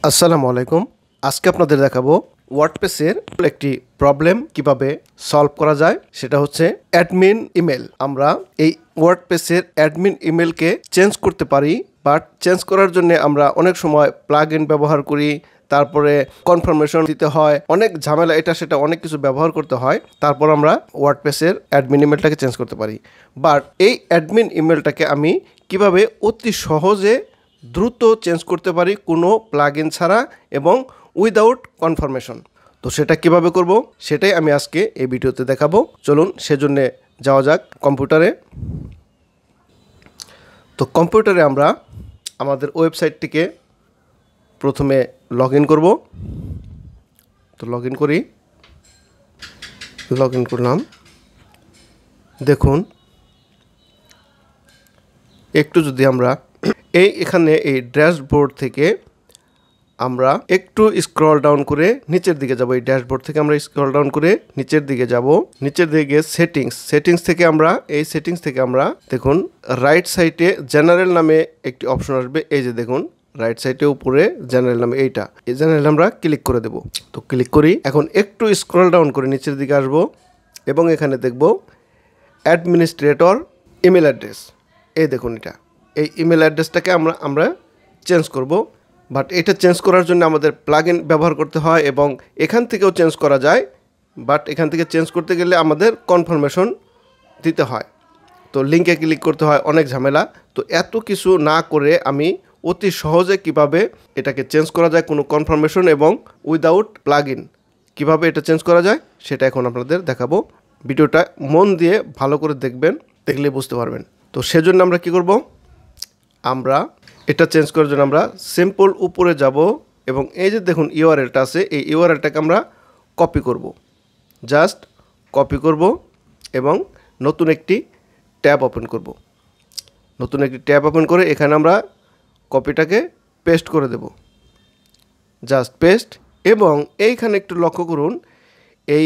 আসসালামু আলাইকুম। আজকে আপনাদের দেখাবো ওয়ার্ডপ্রেসের একটি প্রবলেম কিভাবে সলভ করা যায়। সেটা হচ্ছে অ্যাডমিন ইমেল। আমরা এই ওয়ার্ডপ্রেসের অ্যাডমিন ইমেলকে চেঞ্জ করতে পারি, বাট চেঞ্জ করার জন্য আমরা অনেক সময় প্লাগইন ব্যবহার করি, তারপরে কনফার্মেশন দিতে হয়, অনেক ঝামেলা, এটা সেটা অনেক কিছু ব্যবহার করতে হয়। তারপর আমরা ওয়ার্ডপ্রেসের অ্যাডমিন ইমেলটাকে চেঞ্জ করতে পারি। বাট এই অ্যাডমিন ইমেলটাকে আমি কিভাবে অতি সহজে দ্রুত চেঞ্জ করতে পারি কোনো প্লাগইন ছাড়া এবং উইদাউট কনফার্মেশন। তো সেটা কিভাবে করব সেটাই আমি আজকে এই ভিডিওতে দেখাবো। চলুন সেজন্য যাওয়া যাক কম্পিউটারে। তো কম্পিউটারে আমরা আমাদের ওয়েবসাইটটিকে প্রথমে লগ ইন করব। তো লগ ইন করি, লগ ইন করলাম। দেখুন একটু যদি আমরা এখানে এই ড্যাশবোর্ড থেকে আমরা একটু স্ক্রল ডাউন করে নিচের দিকে যাব। এই ড্যাশবোর্ড থেকে আমরা স্ক্রল ডাউন করে নিচের দিকে যাব। নিচের দিকে সেটিংস থেকে আমরা দেখুন রাইট সাইডে জেনারেল নামে একটি অপশন আসবে। এই যে দেখুন রাইট সাইডে উপরে জেনারেল নামে এইটা, এই জেনারেল আমরা ক্লিক করে দেব। তো ক্লিক করি। এখন একটু স্ক্রল ডাউন করে নিচের দিকে আসব এবং এখানে দেখব অ্যাডমিনিস্ট্রেটর ইমেল অ্যাড্রেস। এই দেখুন এটা, এই ইমেল অ্যাড্রেসটাকে আমরা চেঞ্জ করব। বাট এটা চেঞ্জ করার জন্য আমাদের প্লাগইন ব্যবহার করতে হয় এবং এখান থেকেও চেঞ্জ করা যায়, বাট এখান থেকে চেঞ্জ করতে গেলে আমাদের কনফার্মেশন দিতে হয়, তো লিঙ্কে ক্লিক করতে হয়, অনেক ঝামেলা। তো এত কিছু না করে আমি অতি সহজে কিভাবে এটাকে চেঞ্জ করা যায় কোনো কনফার্মেশন এবং উইদাউট প্লাগইন কিভাবে এটা চেঞ্জ করা যায় সেটা এখন আপনাদের দেখাবো। ভিডিওটা মন দিয়ে ভালো করে দেখবেন, দেখলে বুঝতে পারবেন। তো সেজন্য আমরা কি করব, আমরা এটা চেঞ্জ করার জন্য আমরা সিম্পল উপরে যাব এবং এই যে দেখুন ইউআরএলটা আছে, এই ইউআরএলটাকে আমরা কপি করব। জাস্ট কপি করব এবং নতুন একটি ট্যাব ওপেন করব। নতুন একটি ট্যাব ওপেন করে এখানে আমরা কপিটাকে পেস্ট করে দেব। Just paste. এবং এইখানে একটু লক্ষ্য করুন, এই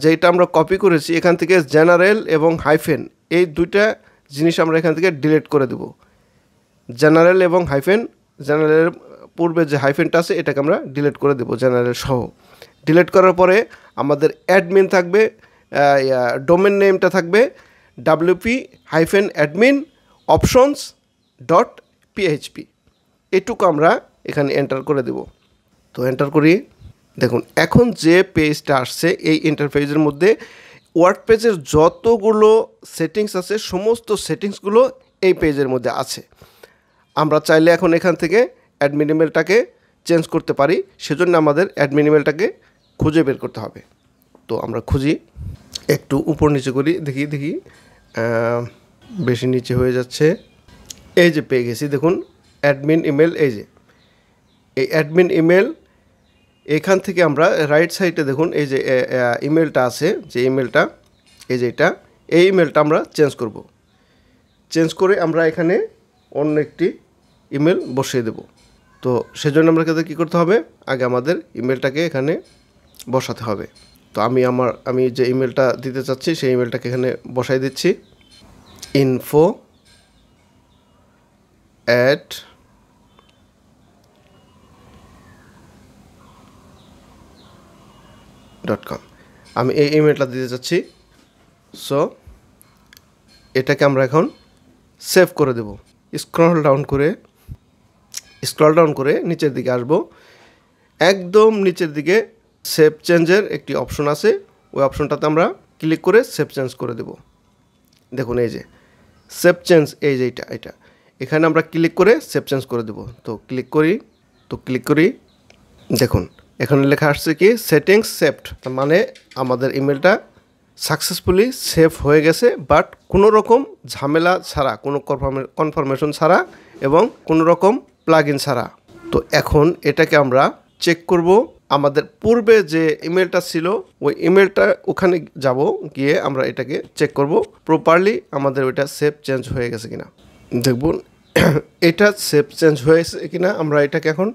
যেটা আমরা কপি করেছি এখান থেকে জেনারেল এবং হাইফেন এই দুইটা জিনিস আমরা এখান থেকে ডিলিট করে দেব। জেনারেল এবং হাইফেন, জেনারেলের পূর্বে যে হাইফেনটা আছে এটাকে আমরা ডিলিট করে দেব জেনারেল সহ। ডিলিট করার পরে আমাদের অ্যাডমিন থাকবে, ডোমেন নেমটা থাকবে wp-admin-options.php। এটুকু আমরা এখানে এন্টার করে দেব। তো এন্টার করি। দেখুন এখন যে পেজটা আসছে এই ইন্টারফেসের মধ্যে ওয়ার্ডপ্রেসের যতগুলো সেটিংস আছে সমস্ত সেটিংসগুলো এই পেজের মধ্যে আছে। আমরা চাইলে এখন এখান থেকে অ্যাডমিন ইমেলটাকে চেঞ্জ করতে পারি, সেজন্য আমাদের অ্যাডমিন ইমেলটাকে খুঁজে বের করতে হবে। তো আমরা খুঁজি, একটু উপর নিচে করি, দেখি বেশি নিচে হয়ে যাচ্ছে। এই যে পেয়ে গেছি, দেখুন অ্যাডমিন ইমেল। এই যে এই অ্যাডমিন ইমেল, এখান থেকে আমরা রাইট সাইডে দেখুন এই যে ইমেলটা আছে, যে ইমেলটা এই যে এটা, এই ইমেলটা আমরা চেঞ্জ করব। চেঞ্জ করে আমরা এখানে অন্য একটি ইমেল বসিয়ে দেব। তো সেজন্য আমরা কী করতে হবে, আগে আমাদের ইমেলটাকে এখানে বসাতে হবে। তো আমি যে ইমেলটা দিতে চাচ্ছি সেই ইমেলটাকে এখানে বসাই দিচ্ছি। info@.com আমি এই ইমেলটা দিতে চাচ্ছি। সো এটাকে আমরা এখন সেভ করে দেব। স্ক্রল ডাউন করে নিচের দিকে আসব। একদম নিচের দিকে সেভ চেঞ্জের একটি অপশন আছে, ওই অপশনটাতে আমরা ক্লিক করে সেভ চেঞ্জ করে দেব। দেখুন এই যে সেভ চেঞ্জ, এই যে এটা এখানে আমরা ক্লিক করে সেভ চেঞ্জ করে দেব। তো ক্লিক করি। দেখুন এখানে লেখা আসছে কি সেটিংস সেভড, মানে আমাদের ইমেলটা সাকসেসফুলি সেভ হয়ে গেছে, বাট কোনো রকম ঝামেলা ছাড়া, কোনো কনফার্মেশন ছাড়া এবং কোনো রকম প্লাগইন ছাড়া। তো এখন এটাকে আমরা চেক করব, আমাদের পূর্বে যে ইমেলটা ছিল ওই ইমেলটা ওখানে যাব, গিয়ে আমরা এটাকে চেক করব প্রপারলি আমাদের ওইটা সেভ চেঞ্জ হয়ে গেছে কিনা। দেখুন এটা সেভ চেঞ্জ হয়েছে কিনা। আমরা এটাকে এখন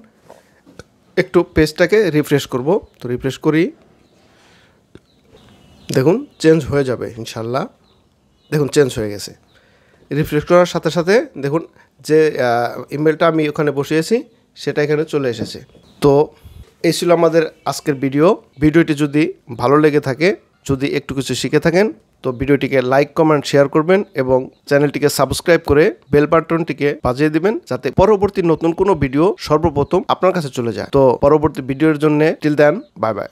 একটু পেজটাকে রিফ্রেশ করব। তো রিফ্রেশ করি, দেখুন চেঞ্জ হয়ে যাবে ইনশাল্লাহ। দেখুন চেঞ্জ হয়ে গেছে। রিফ্রেশ করার সাথে সাথে দেখুন যে ইমেলটা আমি ওখানে বসিয়েছি সেটা এখানে চলে এসেছে। তো এই ছিল আমাদের আজকের ভিডিওটি যদি ভালো লেগে থাকে, যদি একটু কিছু শিখে থাকেন, তো ভিডিওটিকে লাইক কমেন্ট শেয়ার করবেন এবং চ্যানেলটিকে সাবস্ক্রাইব করে বেল বাটনটিকে বাজিয়ে দিবেন, যাতে পরবর্তী নতুন কোনো ভিডিও সর্বপ্রথম আপনার কাছে চলে যায়। তো পরবর্তী ভিডিওর জন্য টিল দেন, বাই বাই।